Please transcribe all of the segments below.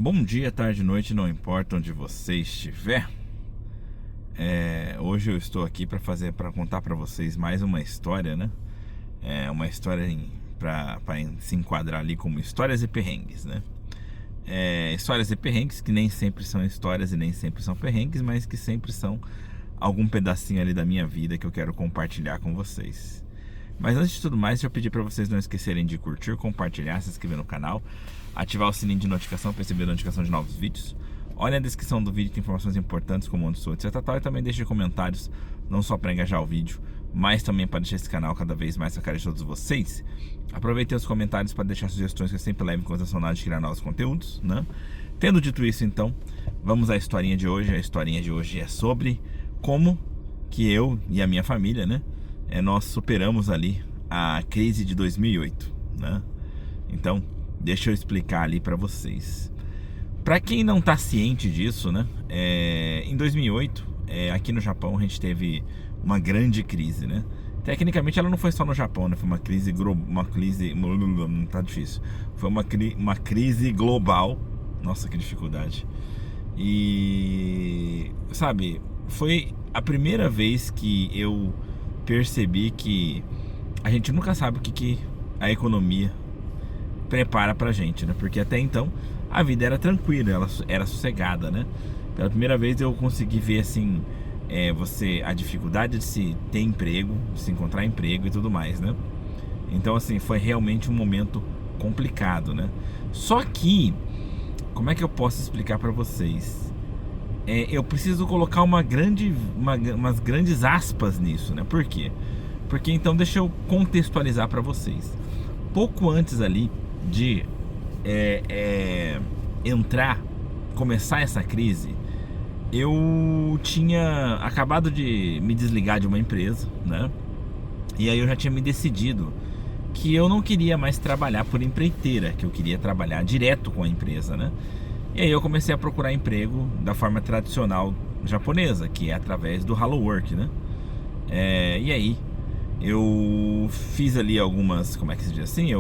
Bom dia, tarde, noite, não importa onde você estiver. Hoje eu estou aqui para contar para vocês mais uma história, né? Uma história para se enquadrar ali como histórias e perrengues, né? Histórias e perrengues que nem sempre são histórias e nem sempre são perrengues, mas que sempre são algum pedacinho ali da minha vida que eu quero compartilhar com vocês. Mas antes de tudo mais, deixa eu pedir para vocês não esquecerem de curtir, compartilhar, se inscrever no canal, ativar o sininho de notificação para receber a notificação de novos vídeos. Olha a descrição do vídeo, tem informações importantes como onde sou, etc. E também deixe comentários, não só para engajar o vídeo, mas também para deixar esse canal cada vez mais na cara de todos vocês. Aproveitem os comentários para deixar sugestões que eu sempre levo em consideração na hora de criar novos conteúdos, né? Tendo dito isso, então, vamos à historinha de hoje. A historinha de hoje é sobre como que eu e a minha família, né? Nós superamos ali a crise de 2008, né? Então, deixa eu explicar ali para vocês. Para quem não está ciente disso, né? Em 2008, aqui no Japão, a gente teve uma grande crise, né? Tecnicamente, ela não foi só no Japão, né? Foi uma crise tá difícil. Foi uma crise global. Nossa, que dificuldade. E, sabe, foi a primeira vez que eu percebi que a gente nunca sabe o que a economia prepara pra gente, né? Porque até então a vida era tranquila, ela era sossegada, né? Pela primeira vez eu consegui ver assim, a dificuldade de se ter emprego, de se encontrar emprego e tudo mais, né? Então assim, foi realmente um momento complicado, né? Só que, como é que eu posso explicar pra vocês? Eu preciso colocar umas grandes aspas nisso, né? Por quê? Porque então deixa eu contextualizar para vocês. Pouco antes ali de começar essa crise, eu tinha acabado de me desligar de uma empresa, né? E aí eu já tinha me decidido que eu não queria mais trabalhar por empreiteira, que eu queria trabalhar direto com a empresa, né? E aí eu comecei a procurar emprego da forma tradicional japonesa, que é através do Hello Work, né? E aí eu fiz ali algumas, como é que se diz assim?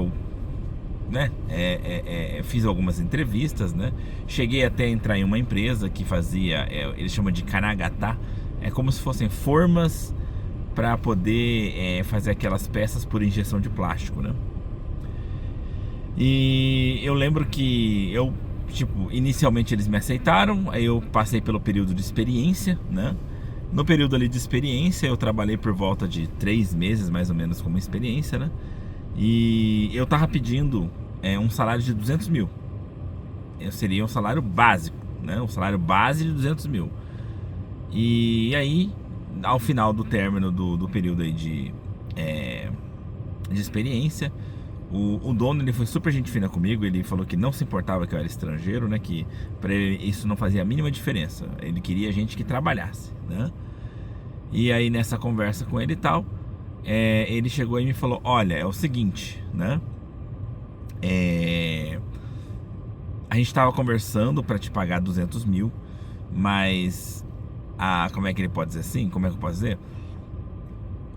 Fiz algumas entrevistas, né? Cheguei até a entrar em uma empresa que fazia, eles chamam de Kanagata, é como se fossem formas para poder fazer aquelas peças por injeção de plástico, né? E eu lembro que inicialmente eles me aceitaram, aí eu passei pelo período de experiência, né? No período ali de experiência, eu trabalhei por volta de 3 meses, mais ou menos, como experiência, né? E eu tava pedindo um salário de 200 mil. Seria um salário básico, né? Um salário base de 200 mil. E aí, ao final do término do período aí de experiência, o dono, ele foi super gente fina comigo. Ele falou que não se importava que eu era estrangeiro, né? Que pra ele isso não fazia a mínima diferença. Ele queria gente que trabalhasse, né? E aí nessa conversa com ele e tal, ele chegou e me falou: olha, é o seguinte, né? A gente tava conversando para te pagar 200 mil, mas como é que ele pode dizer assim? Como é que eu posso dizer?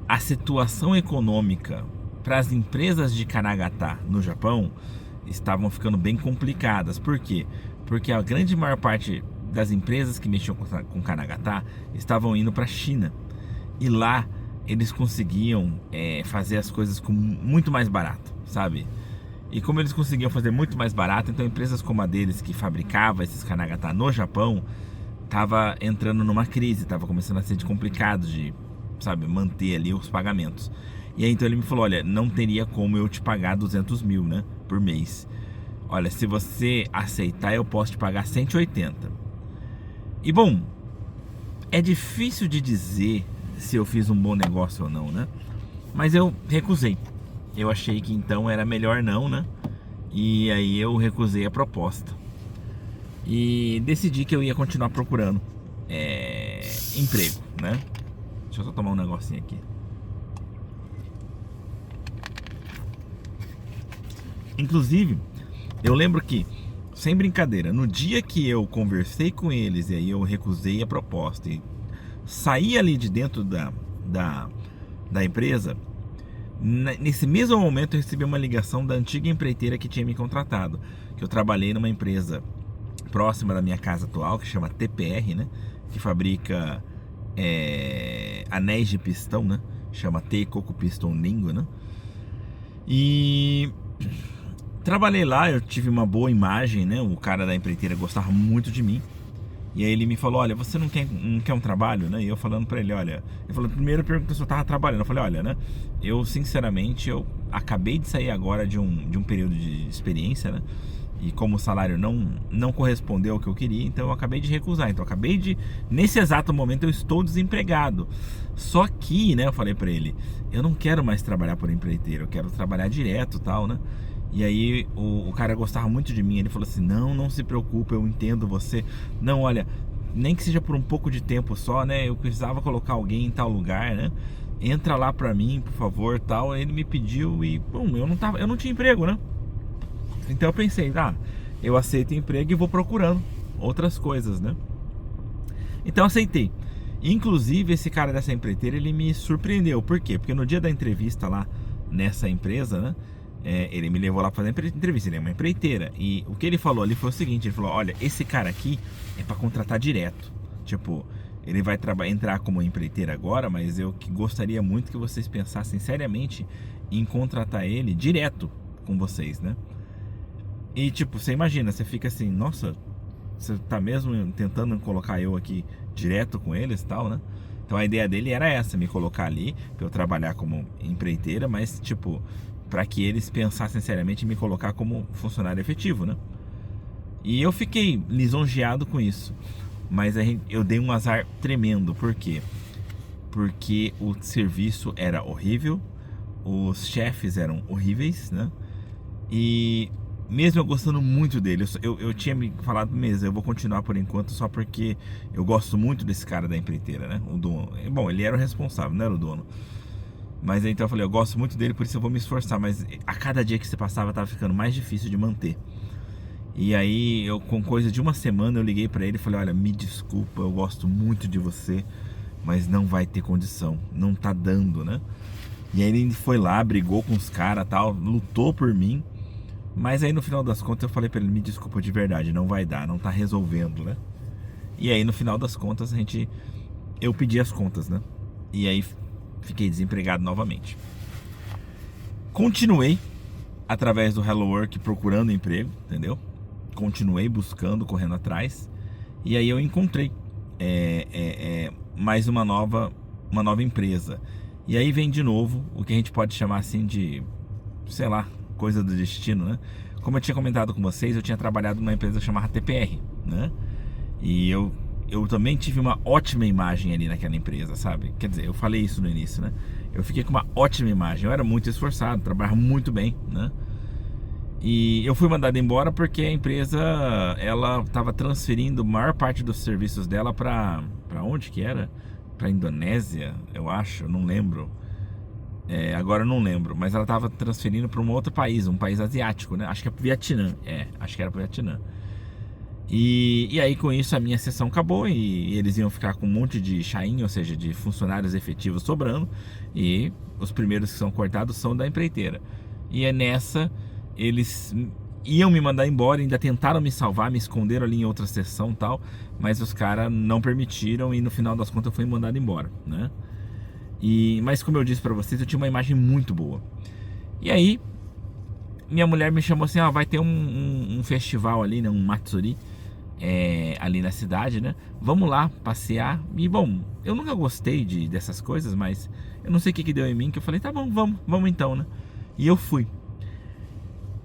A situação econômica para as empresas de Kanagata no Japão estavam ficando bem complicadas. Por quê? Porque a grande maior parte das empresas que mexiam com Kanagata estavam indo para a China. E lá eles conseguiam fazer as coisas com muito mais barato, sabe? E como eles conseguiam fazer muito mais barato, então empresas como a deles, que fabricava esses Kanagata no Japão, tava entrando numa crise, tava começando a ser complicado de, sabe, manter ali os pagamentos. E aí então ele me falou: olha, não teria como eu te pagar 200 mil, né, por mês. Olha, se você aceitar, eu posso te pagar 180. E bom, é difícil de dizer se eu fiz um bom negócio ou não, né? Mas eu recusei. Eu achei que então era melhor não, né? E aí eu recusei a proposta. E decidi que eu ia continuar procurando emprego, né? Deixa eu só tomar um negocinho aqui. Inclusive, eu lembro que, sem brincadeira, no dia que eu conversei com eles e aí eu recusei a proposta e saí ali de dentro da empresa, nesse mesmo momento eu recebi uma ligação da antiga empreiteira que tinha me contratado. Que eu trabalhei numa empresa próxima da minha casa atual, que chama TPR, né? Que fabrica anéis de pistão, né? Chama Teikoku Piston Ringo, né? E trabalhei lá, eu tive uma boa imagem, né? O cara da empreiteira gostava muito de mim. E aí ele me falou, olha, você não quer um trabalho, né? E eu falando pra ele, olha... Ele falou, primeiro perguntou se eu tava trabalhando. Eu falei, olha, né? Eu, sinceramente, eu acabei de sair agora de um período de experiência, né? E como o salário não correspondeu ao que eu queria, então eu acabei de recusar. Então nesse exato momento eu estou desempregado. Só que, né, eu falei pra ele, eu não quero mais trabalhar por empreiteiro, eu quero trabalhar direto e tal, né? E aí o cara gostava muito de mim, ele falou assim, não se preocupe, eu entendo você. Não, olha, nem que seja por um pouco de tempo só, né? Eu precisava colocar alguém em tal lugar, né? Entra lá pra mim, por favor, tal. Aí ele me pediu e, bom, eu não tinha emprego, né? Então eu pensei, eu aceito emprego e vou procurando outras coisas, né? Então eu aceitei. Inclusive esse cara dessa empreiteira, ele me surpreendeu. Por quê? Porque no dia da entrevista lá nessa empresa, né? Ele me levou lá pra fazer entrevista, ele é uma empreiteira. E o que ele falou ali foi o seguinte, ele falou, olha, esse cara aqui é pra contratar direto. Tipo, ele vai entrar como empreiteira agora, mas eu gostaria muito que vocês pensassem seriamente em contratar ele direto com vocês, né? E tipo, você imagina, você fica assim, nossa, você tá mesmo tentando colocar eu aqui direto com eles e tal, né? Então a ideia dele era essa, me colocar ali pra eu trabalhar como empreiteira, mas tipo, para que eles pensassem seriamente em me colocar como funcionário efetivo, né? E eu fiquei lisonjeado com isso. Mas eu dei um azar tremendo. Por quê? Porque o serviço era horrível, os chefes eram horríveis, né? E mesmo eu gostando muito dele, eu tinha me falado mesmo, eu vou continuar por enquanto só porque eu gosto muito desse cara da empreiteira, né? O dono. Bom, ele era o responsável, não era o dono. Mas aí então eu falei, eu gosto muito dele, por isso eu vou me esforçar. Mas a cada dia que se passava, tava ficando mais difícil de manter. E aí, com coisa de uma semana, eu liguei pra ele e falei, olha, me desculpa, eu gosto muito de você, mas não vai ter condição, não tá dando, né? E aí ele foi lá, brigou com os caras, tal, lutou por mim. Mas aí no final das contas eu falei pra ele, me desculpa de verdade, não vai dar, não tá resolvendo, né? E aí no final das contas eu pedi as contas, né? E aí fiquei desempregado novamente. Continuei através do Hello Work procurando emprego, entendeu? Continuei buscando, correndo atrás. E aí eu encontrei mais uma nova empresa. E aí vem de novo o que a gente pode chamar assim de, sei lá, coisa do destino, né? Como eu tinha comentado com vocês, eu tinha trabalhado numa empresa chamada TPR, né? E eu também tive uma ótima imagem ali naquela empresa, sabe? Quer dizer, eu falei isso no início, né? Eu fiquei com uma ótima imagem, eu era muito esforçado, trabalhava muito bem, né? E eu fui mandado embora porque a empresa, ela estava transferindo a maior parte dos serviços dela para onde que era? Para Indonésia, eu acho, não lembro. Agora eu não lembro, mas ela estava transferindo para um outro país, um país asiático, né? Acho que é pro Vietnã, acho que era pro Vietnã. E aí com isso a minha sessão acabou e eles iam ficar com um monte de chain, ou seja, de funcionários efetivos sobrando, e os primeiros que são cortados são da empreiteira. E nessa eles iam me mandar embora, ainda tentaram me salvar, me esconderam ali em outra sessão e tal, mas os caras não permitiram e no final das contas eu fui mandado embora, né? Mas como eu disse pra vocês, eu tinha uma imagem muito boa. E aí minha mulher me chamou assim, vai ter um festival ali, né, um Matsuri, ali na cidade, né? Vamos lá passear. E bom, eu nunca gostei dessas coisas, mas eu não sei o que deu em mim, que eu falei, tá bom, vamos então, né? E eu fui.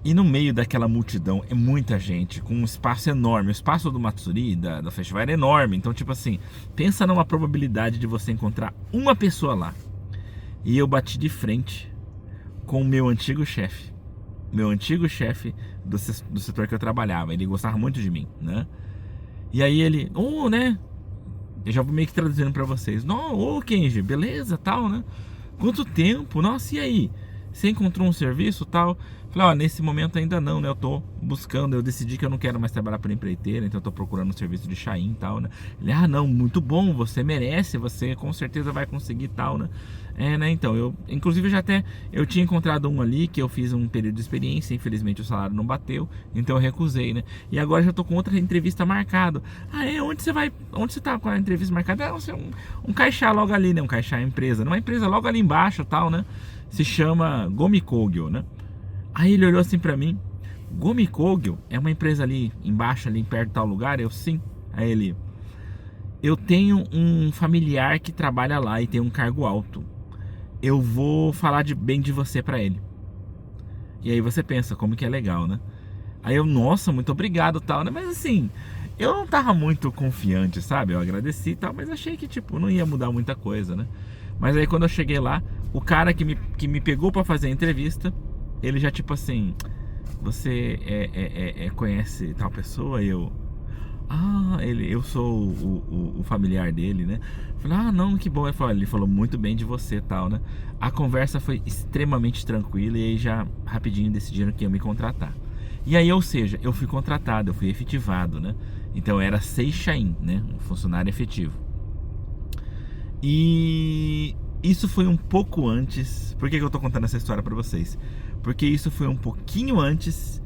E no meio daquela multidão é muita gente, com um espaço enorme. O espaço do Matsuri, do festival, era enorme. Então, tipo assim, pensa numa probabilidade de você encontrar uma pessoa lá. E eu bati de frente com o meu antigo chefe. Meu antigo chefe do setor que eu trabalhava. Ele gostava muito de mim, né? E aí ele, né? Eu já vou meio que traduzindo pra vocês. Kenji, beleza, tal, né? Quanto tempo? Nossa, e aí? você encontrou um serviço tal? Falei, ó, nesse momento ainda não, né? Eu tô buscando, eu decidi que eu não quero mais trabalhar para empreiteira, então eu tô procurando um serviço de Chain e tal, né? Ele, ah, não, muito bom, você merece, você com certeza vai conseguir tal, né? Né? Então, inclusive eu tinha encontrado um ali que eu fiz um período de experiência, infelizmente o salário não bateu, então eu recusei, né? E agora já tô com outra entrevista marcada. Ah, onde você tá com a entrevista marcada? É um caixá logo ali, né? Um caixá empresa, uma empresa logo ali embaixo, tal, né? Se chama Gomikogyo, né? Aí ele olhou assim pra mim, Gomikogyo é uma empresa ali embaixo, ali perto de tal lugar? Eu, sim. Aí ele, eu tenho um familiar que trabalha lá e tem um cargo alto. Eu vou falar bem de você pra ele. E aí você pensa, como que é legal, né? Aí eu, nossa, muito obrigado, tal, né? Mas assim, eu não tava muito confiante, sabe? Eu agradeci e tal, mas achei que, tipo, não ia mudar muita coisa, né? Mas aí quando eu cheguei lá, o cara que me pegou pra fazer a entrevista, ele já, tipo assim, você conhece tal pessoa? E eu, eu sou o familiar dele, né? Falei, ah, não, que bom. Ele falou muito bem de você e tal, né? A conversa foi extremamente tranquila e aí já rapidinho decidiram que iam me contratar. E aí, ou seja, eu fui contratado, eu fui efetivado, né? Então eu era Seixain, né? Um funcionário efetivo. E isso foi um pouco antes. Por que eu tô contando essa história pra vocês? Porque isso foi um pouquinho antes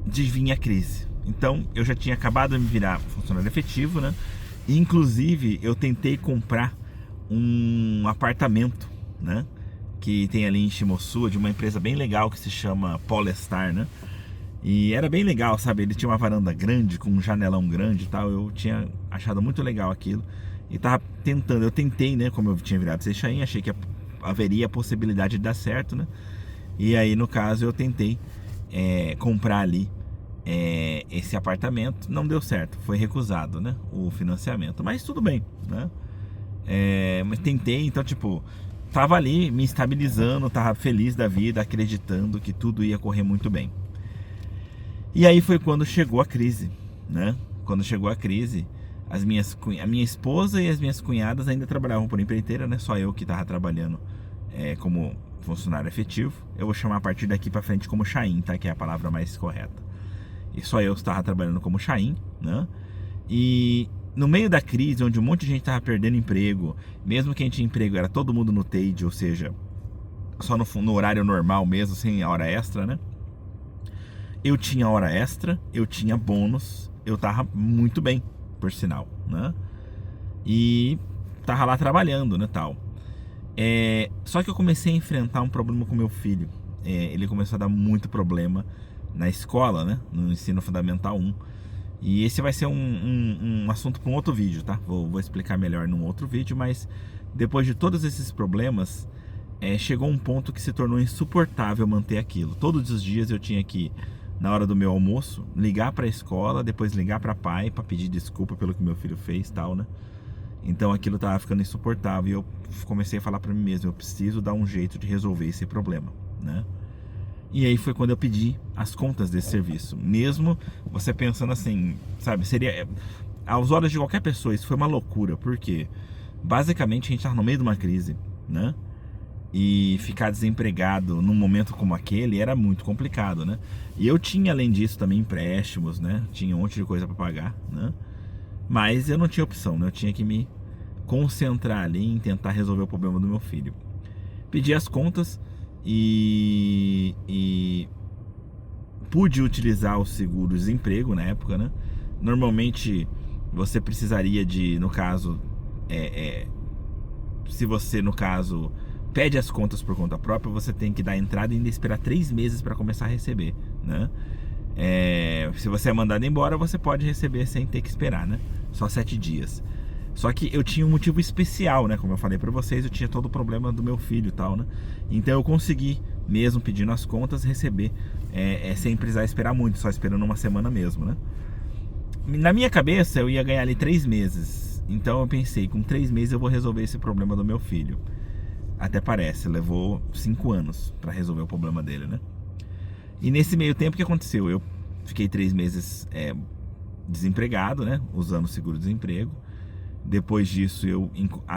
de vir a crise. Então eu já tinha acabado de me virar funcionário efetivo, né? E, inclusive eu tentei comprar um apartamento, né? Que tem ali em Shimotsua, de uma empresa bem legal que se chama Polestar, né? E era bem legal, sabe? Ele tinha uma varanda grande, com um janelão grande e tal. Eu tinha achado muito legal aquilo. E tava tentando, eu tentei, né? Como eu tinha virado Seixain, achei que haveria a possibilidade de dar certo, né? E aí, no caso, eu tentei comprar ali esse apartamento. Não deu certo, foi recusado, né? O financiamento. Mas tudo bem, né? Mas tentei, então, tipo, tava ali me estabilizando, tava feliz da vida, acreditando que tudo ia correr muito bem. E aí foi quando chegou a crise, né? Quando chegou a crise, a minha esposa e as minhas cunhadas ainda trabalhavam por empreiteira, né? Só eu que tava trabalhando como funcionário efetivo. Eu vou chamar a partir daqui pra frente como Chain, tá? Que é a palavra mais correta. E só eu estava trabalhando como Chain, né? E no meio da crise, onde um monte de gente estava perdendo emprego, mesmo quem tinha emprego era todo mundo no TADE, ou seja, só no horário normal mesmo, sem hora extra, né? Eu tinha hora extra, eu tinha bônus, eu tava muito bem, por sinal, né? E tava lá trabalhando, né, tal. Só que eu comecei a enfrentar um problema com meu filho. Ele começou a dar muito problema na escola, né? No ensino fundamental 1. E esse vai ser um assunto para um outro vídeo, tá? Vou explicar melhor num outro vídeo, mas depois de todos esses problemas, chegou um ponto que se tornou insuportável manter aquilo. Todos os dias eu tinha que, na hora do meu almoço, ligar para a escola, depois ligar para pai para pedir desculpa pelo que meu filho fez, tal, né? Então aquilo tava ficando insuportável e eu comecei a falar para mim mesmo, eu preciso dar um jeito de resolver esse problema, né? E aí foi quando eu pedi as contas desse serviço. Mesmo você pensando assim, sabe, seria aos olhos de qualquer pessoa isso foi uma loucura, porque basicamente a gente tá no meio de uma crise, né? E ficar desempregado num momento como aquele era muito complicado, né? E eu tinha, além disso, também empréstimos, né? Tinha um monte de coisa para pagar, né? Mas eu não tinha opção, né? Eu tinha que me concentrar ali em tentar resolver o problema do meu filho. Pedi as contas e pude utilizar o seguro-desemprego na época, né? Normalmente você precisaria de, no caso, se você, no caso, pede as contas por conta própria, você tem que dar entrada e ainda esperar 3 meses para começar a receber, né? Se você é mandado embora, você pode receber sem ter que esperar, né? Só 7 dias. Só que eu tinha um motivo especial, né? Como eu falei pra vocês, eu tinha todo o problema do meu filho e tal, né? Então eu consegui, mesmo pedindo as contas, receber sem precisar esperar muito, só esperando uma semana mesmo, né? Na minha cabeça, eu ia ganhar ali 3 meses. Então eu pensei, com 3 meses eu vou resolver esse problema do meu filho. Até parece, levou 5 anos pra resolver o problema dele, né? E nesse meio tempo, o que aconteceu? Eu fiquei 3 meses desempregado, né? Usando o seguro-desemprego. Depois disso eu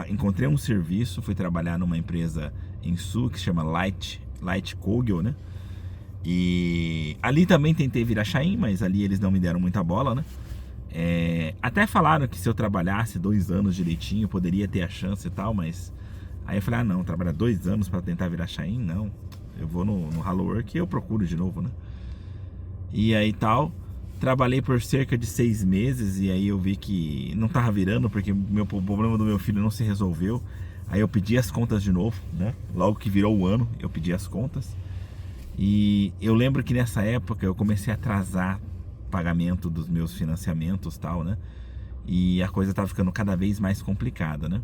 encontrei um serviço, fui trabalhar numa empresa em Sul que se chama Light Kogel, né? E ali também tentei virar Chain, mas ali eles não me deram muita bola, né? Até falaram que se eu trabalhasse 2 anos direitinho, eu poderia ter a chance e tal, mas aí eu falei, ah não, trabalhar 2 anos para tentar virar Chain, não. Eu vou no Hello Work e eu procuro de novo, né? E aí tal, trabalhei por cerca de 6 meses e aí eu vi que não tava virando, porque o problema do meu filho não se resolveu. Aí eu pedi as contas de novo, né? Logo que virou o ano, eu pedi as contas. E eu lembro que nessa época eu comecei a atrasar o pagamento dos meus financiamentos e tal, né? E a coisa tava ficando cada vez mais complicada, né?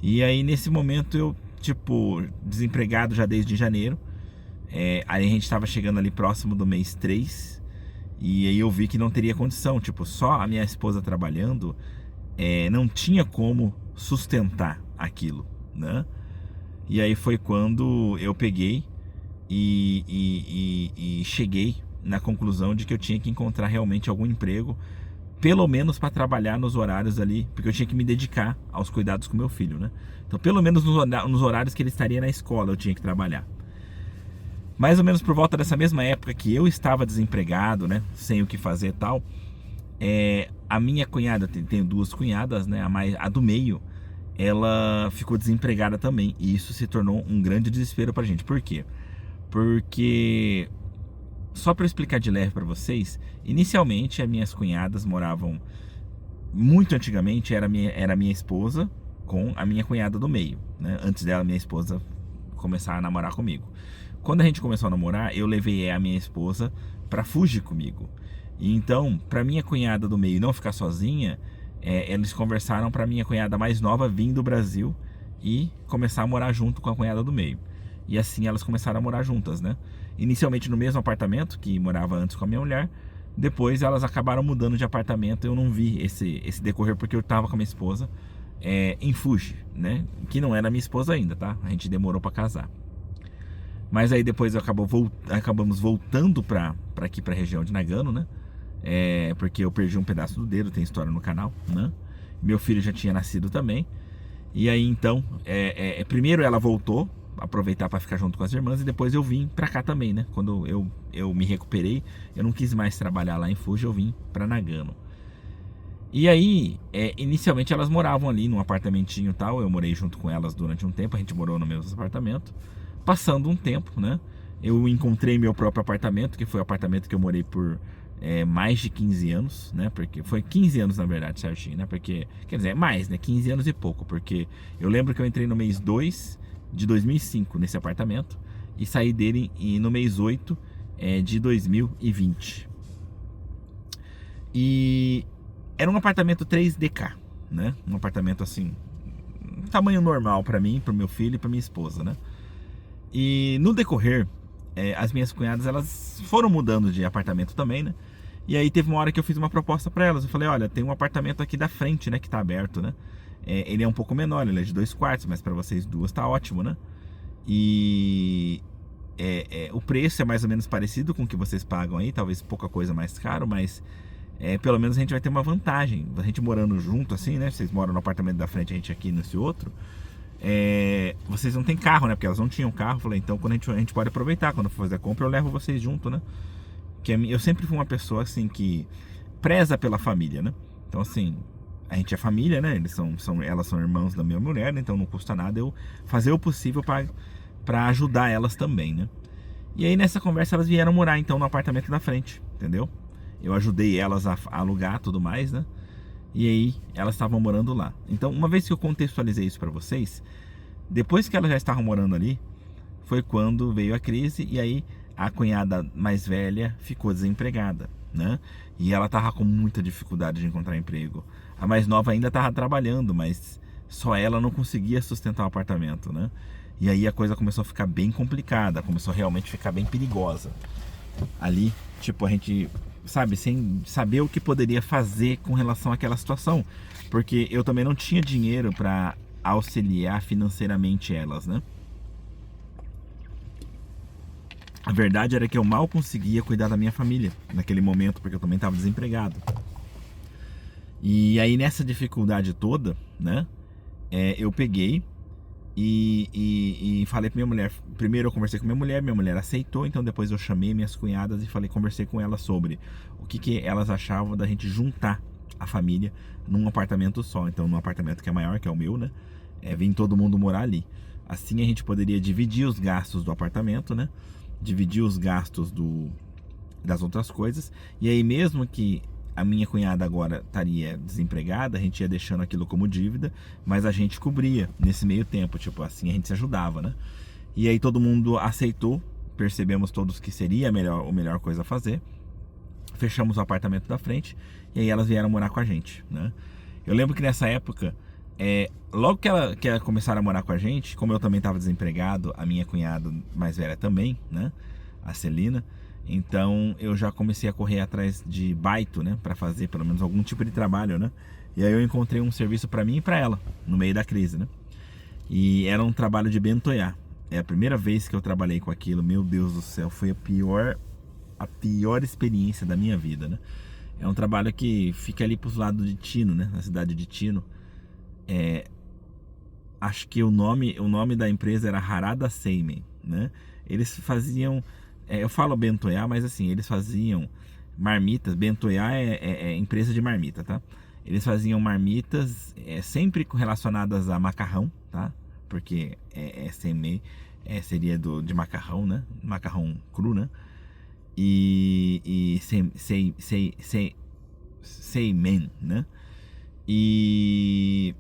E aí nesse momento eu, tipo, desempregado já desde janeiro. Aí a gente tava chegando ali próximo do mês 3. E aí eu vi que não teria condição. Tipo, só a minha esposa trabalhando não tinha como sustentar aquilo, né? E aí foi quando eu peguei e cheguei na conclusão de que eu tinha que encontrar realmente algum emprego, pelo menos para trabalhar nos horários ali, porque eu tinha que me dedicar aos cuidados com meu filho, né? Então, pelo menos nos horários que ele estaria na escola, eu tinha que trabalhar. Mais ou menos por volta dessa mesma época que eu estava desempregado, né? Sem o que fazer e tal, a minha cunhada, tenho 2 cunhadas, né? A do meio, ela ficou desempregada também. E isso se tornou um grande desespero pra gente. Por quê? Porque, só para explicar de leve para vocês, inicialmente as minhas cunhadas moravam, muito antigamente era minha esposa com a minha cunhada do meio, né? Antes dela, minha esposa começar a namorar comigo. Quando a gente começou a namorar, eu levei a minha esposa para Fuji comigo. E então, para minha cunhada do meio não ficar sozinha, eles conversaram para minha cunhada mais nova vir do Brasil e começar a morar junto com a cunhada do meio. E assim elas começaram a morar juntas, né? Inicialmente no mesmo apartamento que morava antes com a minha mulher. Depois elas acabaram mudando de apartamento. Eu não vi esse decorrer porque eu tava com a minha esposa em Fuji, né? Que não era minha esposa ainda, tá? A gente demorou para casar. Mas aí depois acabamos voltando para aqui, para a região de Nagano, né? Porque eu perdi um pedaço do dedo, tem história no canal, né? Meu filho já tinha nascido também. E aí então, primeiro ela voltou, aproveitar para ficar junto com as irmãs, e depois eu vim para cá também, né? Quando eu me recuperei, eu não quis mais trabalhar lá em Fuji, eu vim para Nagano. E aí, inicialmente elas moravam ali num apartamentinho e tal, eu morei junto com elas durante um tempo, a gente morou no mesmo apartamento. Passando um tempo, né? Eu encontrei meu próprio apartamento, que foi o apartamento que eu morei por mais de 15 anos, né? Porque foi 15 anos na verdade, certinho, né? Porque, quer dizer, mais, né? 15 anos e pouco, porque eu lembro que eu entrei no mês 2 de 2005 nesse apartamento e saí dele no mês 8 de 2020. E era um apartamento 3DK, né? Um apartamento assim, tamanho normal para mim, pro meu filho e pra minha esposa, né? E no decorrer, as minhas cunhadas, elas foram mudando de apartamento também, né? E aí teve uma hora que eu fiz uma proposta para elas. Eu falei, olha, tem um apartamento aqui da frente, né, que tá aberto, né? Ele é um pouco menor, ele é de 2 quartos, mas para vocês 2 tá ótimo, né? E o preço é mais ou menos parecido com o que vocês pagam aí, talvez pouca coisa mais caro, mas pelo menos a gente vai ter uma vantagem. A gente morando junto assim, né? Vocês moram no apartamento da frente, a gente aqui nesse outro. Vocês não tem carro, né? Porque elas não tinham carro. Falei, então quando a gente pode aproveitar. Quando for fazer a compra, eu levo vocês junto, né? Porque eu sempre fui uma pessoa assim que preza pela família, né? Então assim, a gente é família, né? Elas são irmãos da minha mulher, né? Então não custa nada eu fazer o possível para ajudar elas também, né? E aí nessa conversa elas vieram morar então no apartamento da frente, entendeu? Eu ajudei elas a alugar tudo mais, né? E aí elas estavam morando lá. Então, uma vez que eu contextualizei isso para vocês, depois que elas já estavam morando ali, foi quando veio a crise e aí a cunhada mais velha ficou desempregada, né? E ela tava com muita dificuldade de encontrar emprego. A mais nova ainda tava trabalhando, mas só ela não conseguia sustentar o apartamento, né? E aí a coisa começou a ficar bem complicada, começou a realmente ficar bem perigosa. Ali, tipo, a gente, sabe, sem saber o que poderia fazer com relação àquela situação, porque eu também não tinha dinheiro para auxiliar financeiramente elas, né? A verdade era que eu mal conseguia cuidar da minha família naquele momento, porque eu também estava desempregado. E aí nessa dificuldade toda, né, eu peguei e falei pra minha mulher. Primeiro eu conversei com minha mulher aceitou, então depois eu chamei minhas cunhadas e conversei com elas sobre o que elas achavam da gente juntar a família num apartamento só. Então num apartamento que é maior, que é o meu, né, vem todo mundo morar ali. Assim a gente poderia dividir os gastos do apartamento, né, dividir os gastos das outras coisas. E aí mesmo que a minha cunhada agora estaria desempregada, a gente ia deixando aquilo como dívida, mas a gente cobria nesse meio tempo, tipo assim, a gente se ajudava, né? E aí todo mundo aceitou, percebemos todos que seria a melhor coisa a fazer, fechamos o apartamento da frente, e aí elas vieram morar com a gente, né? Eu lembro que nessa época, logo que elas começaram a morar com a gente, como eu também estava desempregado, a minha cunhada mais velha também, né? A Celina. Então eu já comecei a correr atrás de baito, né, para fazer pelo menos algum tipo de trabalho, né? E aí eu encontrei um serviço para mim e para ela no meio da crise, né? E era um trabalho de bentoiar. É a primeira vez que eu trabalhei com aquilo. Meu Deus do céu, foi a pior experiência da minha vida, né? É um trabalho que fica ali pros lados de Tino, né, na cidade de Tino. Acho que o nome da empresa era Harada Seimen, né? Eles faziam, eu falo bentoiar, mas assim, eles faziam marmitas. Bentoiar é empresa de marmita, tá? Eles faziam marmitas sempre relacionadas a macarrão, tá? Porque seimen seria de macarrão, né? Macarrão cru, né? E seimen, né? E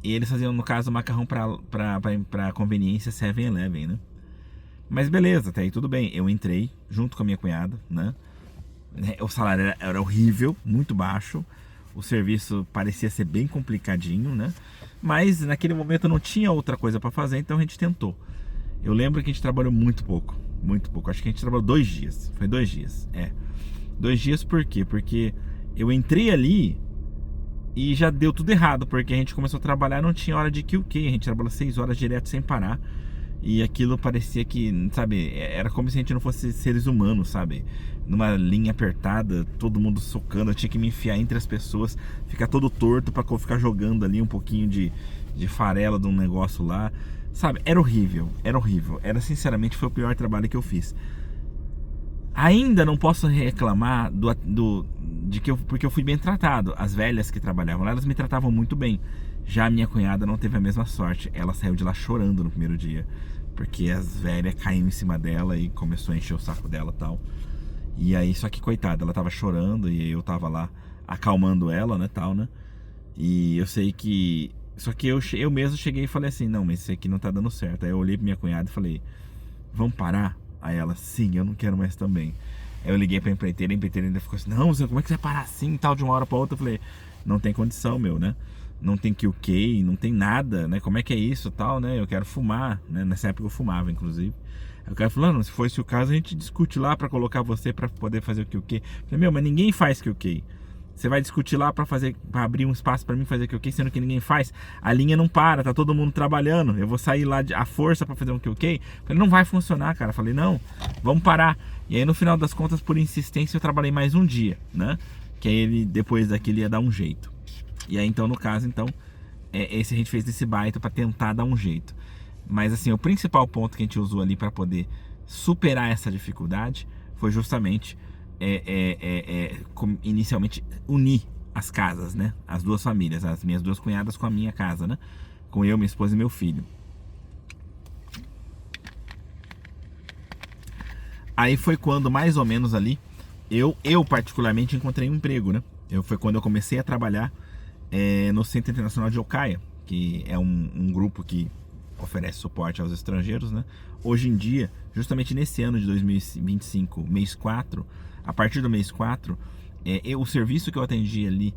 eles faziam, no caso, macarrão pra conveniência 7-Eleven, né? Mas beleza, até aí tudo bem. Eu entrei junto com a minha cunhada, né? O salário era horrível, muito baixo. O serviço parecia ser bem complicadinho, né? Mas naquele momento não tinha outra coisa para fazer, então a gente tentou. Eu lembro que a gente trabalhou muito pouco, muito pouco. Acho que a gente trabalhou 2 dias. Foi 2 dias, 2 dias por quê? Porque eu entrei ali e já deu tudo errado, porque a gente começou a trabalhar e não tinha hora de QQ. A gente trabalhou 6 horas direto sem parar. E aquilo parecia que, sabe, era como se a gente não fosse seres humanos, sabe? Numa linha apertada, todo mundo socando. Eu tinha que me enfiar entre as pessoas, ficar todo torto pra ficar jogando ali um pouquinho de farela de um negócio lá. Sabe, era horrível, era horrível. Sinceramente, foi o pior trabalho que eu fiz. Ainda não posso reclamar porque eu fui bem tratado. As velhas que trabalhavam lá, elas me tratavam muito bem. Já a minha cunhada não teve a mesma sorte. Ela saiu de lá chorando no primeiro dia, porque as velhas caíram em cima dela e começou a encher o saco dela e tal. E aí, só que coitada, ela tava chorando e eu tava lá acalmando ela, né, tal, né? E eu sei que... Só que eu mesmo cheguei e falei assim, não, mas isso aqui não tá dando certo. Aí eu olhei pra minha cunhada e falei, vamos parar? Aí ela, sim, eu não quero mais também. Aí eu liguei pra empreiteira, a empreiteira ainda ficou assim, não, como é que você vai parar assim, tal, de uma hora pra outra? Eu falei, não tem condição, meu, né? Não tem QK, não tem nada, né? Como é que é isso, tal, né? Eu quero fumar, né? Nessa época eu fumava, inclusive. Aí o cara falou, não, se fosse o caso, a gente discute lá pra colocar você pra poder fazer o QK. Eu falei, meu, mas ninguém faz QK. Você vai discutir lá pra abrir um espaço pra mim fazer QK, sendo que ninguém faz. A linha não para, tá todo mundo trabalhando. Eu vou sair lá à força pra fazer um QK. Eu falei, não vai funcionar, cara. Eu falei, não, vamos parar. E aí no final das contas, por insistência, eu trabalhei mais um dia, né? Que aí ele, depois daquilo, ia dar um jeito. E aí então, no caso, esse a gente fez desse baita pra tentar dar um jeito. Mas assim, o principal ponto que a gente usou ali pra poder superar essa dificuldade foi justamente inicialmente unir as casas, né? As duas famílias, as minhas duas cunhadas com a minha casa, né? Com eu, minha esposa e meu filho. Aí foi quando, mais ou menos ali, eu particularmente encontrei um emprego, né? Foi quando eu comecei a trabalhar no Centro Internacional de Ocaia, que é um grupo que oferece suporte aos estrangeiros, né? Hoje em dia, justamente nesse ano de 2025, mês 4, a partir do mês 4, o serviço que eu atendi ali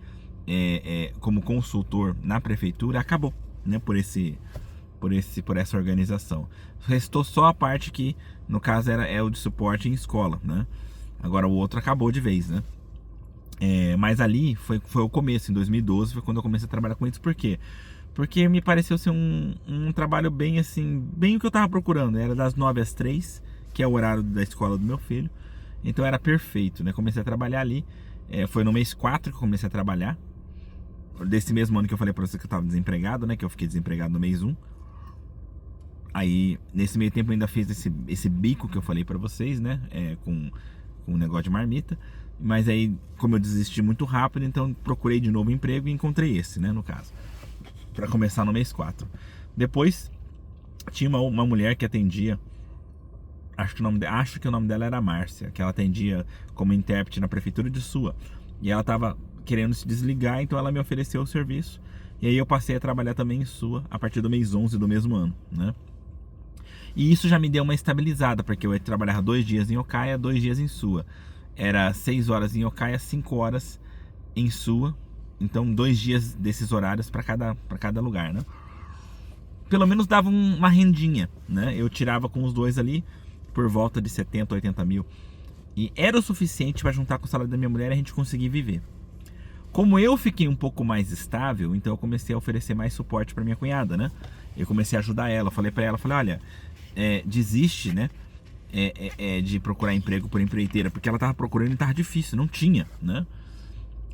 como consultor na prefeitura acabou, né? Por essa organização. Restou só a parte que, no caso, é o de suporte em escola, né? Agora o outro acabou de vez, né? Mas ali foi o começo, em 2012, foi quando eu comecei a trabalhar com isso. Por quê? Porque me pareceu ser um trabalho bem assim, bem o que eu tava procurando. Era das 9 às 3, que é o horário da escola do meu filho. Então era perfeito, né? Comecei a trabalhar ali. Foi no mês 4 que eu comecei a trabalhar. desse mesmo ano que eu falei pra você que eu tava desempregado, né? Que eu fiquei desempregado no mês 1. Aí, nesse meio tempo, eu ainda fiz esse bico que eu falei pra vocês, né? Com um negócio de marmita. Mas aí, como eu desisti muito rápido, então procurei de novo emprego e encontrei esse, né? No caso, pra começar no mês 4. Depois, tinha uma mulher que atendia. Acho que o nome dela era Márcia, que ela atendia como intérprete na prefeitura de Sua. E ela tava querendo se desligar, então ela me ofereceu o serviço. E aí eu passei a trabalhar também em Sua a partir do mês 11 do mesmo ano, né? E isso já me deu uma estabilizada, porque eu trabalhava 2 dias em Ocaia, 2 dias em Sua. Era 6 horas em Ocaia, 5 horas em Sua. Então 2 dias desses horários para cada lugar, né? Pelo menos dava uma rendinha, né? Eu tirava com os dois ali por volta de 70, 80 mil. E era o suficiente para juntar com o salário da minha mulher e a gente conseguir viver. Como eu fiquei um pouco mais estável, então eu comecei a oferecer mais suporte para minha cunhada, né? Eu comecei a ajudar ela. Falei para ela, olha, desiste, né? De procurar emprego por empreiteira, porque ela tava procurando e tava difícil, não tinha, né?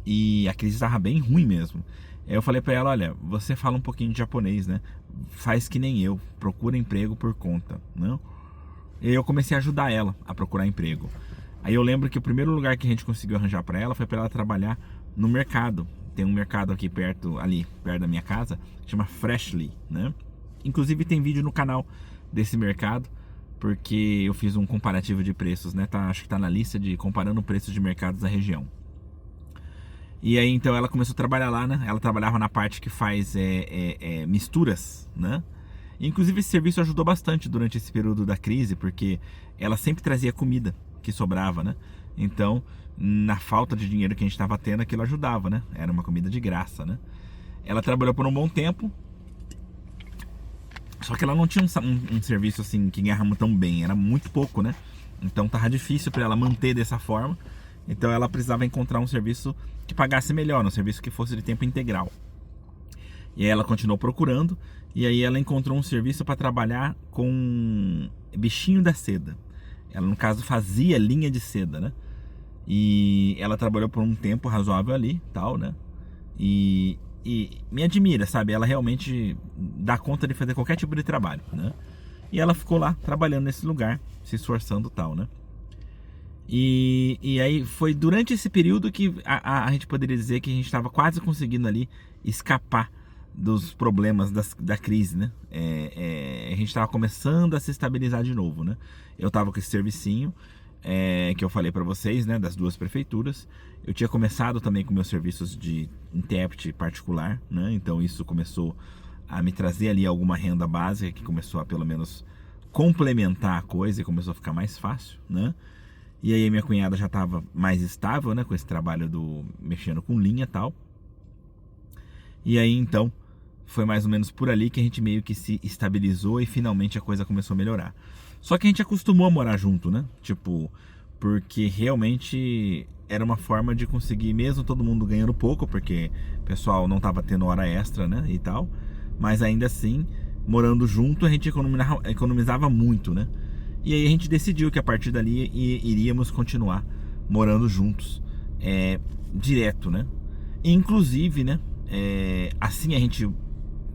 E a crise tava bem ruim mesmo. Aí eu falei para ela, olha, você fala um pouquinho de japonês, né? Faz que nem eu, procura emprego por conta, né? E aí eu comecei a ajudar ela a procurar emprego. Aí eu lembro que o primeiro lugar que a gente conseguiu arranjar para ela foi para ela trabalhar no mercado. Tem um mercado aqui perto da minha casa, que chama Freshly, né? Inclusive tem vídeo no canal desse mercado, porque eu fiz um comparativo de preços, né? Acho que tá na lista de comparando preços de mercados da região. E aí então ela começou a trabalhar lá, né? Ela trabalhava na parte que faz misturas, né? E, inclusive esse serviço ajudou bastante durante esse período da crise, porque ela sempre trazia comida que sobrava, né? Então, na falta de dinheiro que a gente estava tendo, aquilo ajudava, né? Era uma comida de graça, né? Ela trabalhou por um bom tempo, só que ela não tinha um serviço assim que ganhava tão bem, era muito pouco, né? Então tava difícil para ela manter dessa forma. Então ela precisava encontrar um serviço que pagasse melhor, um serviço que fosse de tempo integral. E aí ela continuou procurando, e aí ela encontrou um serviço para trabalhar com bichinho da seda. Ela, no caso, fazia linha de seda, né? E ela trabalhou por um tempo razoável ali, tal, né? E me admira, sabe? Ela realmente dá conta de fazer qualquer tipo de trabalho, né? E ela ficou lá, trabalhando nesse lugar, se esforçando, tal, né? E aí foi durante esse período que a gente poderia dizer que a gente estava quase conseguindo ali escapar dos problemas da crise, né? A gente estava começando a se estabilizar de novo, né? Eu estava com esse servicinho que eu falei para vocês, né? Das 2 prefeituras. Eu tinha começado também com meus serviços de intérprete particular, né? Então isso começou a me trazer ali alguma renda básica que começou a pelo menos complementar a coisa e começou a ficar mais fácil, né? E aí minha cunhada já estava mais estável, né? Com esse trabalho mexendo com linha e tal. E aí então foi mais ou menos por ali que a gente meio que se estabilizou e finalmente a coisa começou a melhorar. Só que a gente acostumou a morar junto, né? Tipo, porque realmente era uma forma de conseguir, mesmo todo mundo ganhando pouco, porque o pessoal não tava tendo hora extra, né? E tal. Mas ainda assim, morando junto, a gente economizava muito, né? E aí a gente decidiu que a partir dali iríamos continuar morando juntos, direto, né? Inclusive, né? Assim a gente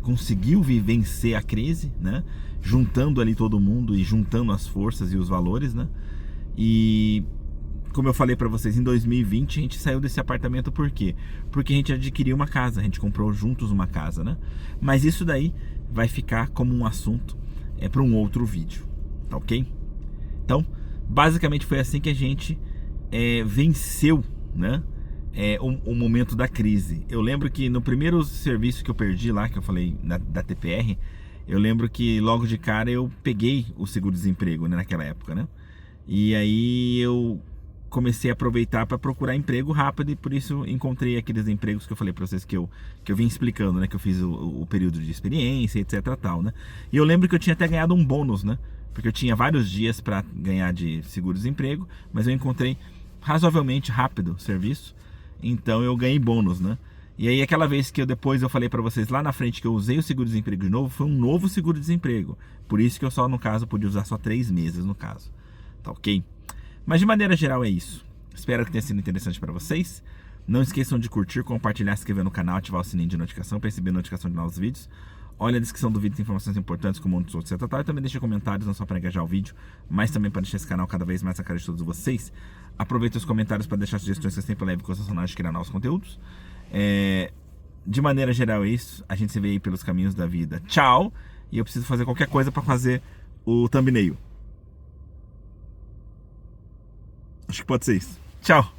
conseguiu vencer a crise, né? Juntando ali todo mundo e juntando as forças e os valores, né? E como eu falei pra vocês, em 2020 a gente saiu desse apartamento por quê? Porque a gente adquiriu uma casa, a gente comprou juntos uma casa, né? Mas isso daí vai ficar como um assunto para um outro vídeo, tá ok? Então, basicamente foi assim que a gente venceu, né? O momento da crise. Eu lembro que no primeiro serviço que eu perdi lá, que eu falei da TPR, eu lembro que logo de cara eu peguei o seguro-desemprego, né, naquela época, né? E aí eu comecei a aproveitar para procurar emprego rápido e por isso encontrei aqueles empregos que eu falei para vocês que eu vim explicando, né? Que eu fiz o período de experiência, etc, tal, né? E eu lembro que eu tinha até ganhado um bônus, né? Porque eu tinha vários dias para ganhar de seguro-desemprego, mas eu encontrei razoavelmente rápido o serviço, então eu ganhei bônus, né? E aí aquela vez que depois eu falei para vocês lá na frente que eu usei o seguro-desemprego de novo, foi um novo seguro-desemprego. Por isso que eu só, no caso, podia usar só 3 meses, no caso. Tá ok? Mas de maneira geral é isso. Espero que tenha sido interessante para vocês. Não esqueçam de curtir, compartilhar, se inscrever no canal, ativar o sininho de notificação para receber notificação de novos vídeos. Olha a descrição do vídeo, tem informações importantes como onde você tá. E também deixa comentários, não só para engajar o vídeo, mas também para deixar esse canal cada vez mais na cara de todos vocês. Aproveita os comentários para deixar sugestões que eu sempre levo com os personagens de criar novos conteúdos. De maneira geral é isso. A gente se vê aí pelos caminhos da vida. Tchau! E eu preciso fazer qualquer coisa para fazer o thumbnail. Acho que pode ser isso. Tchau!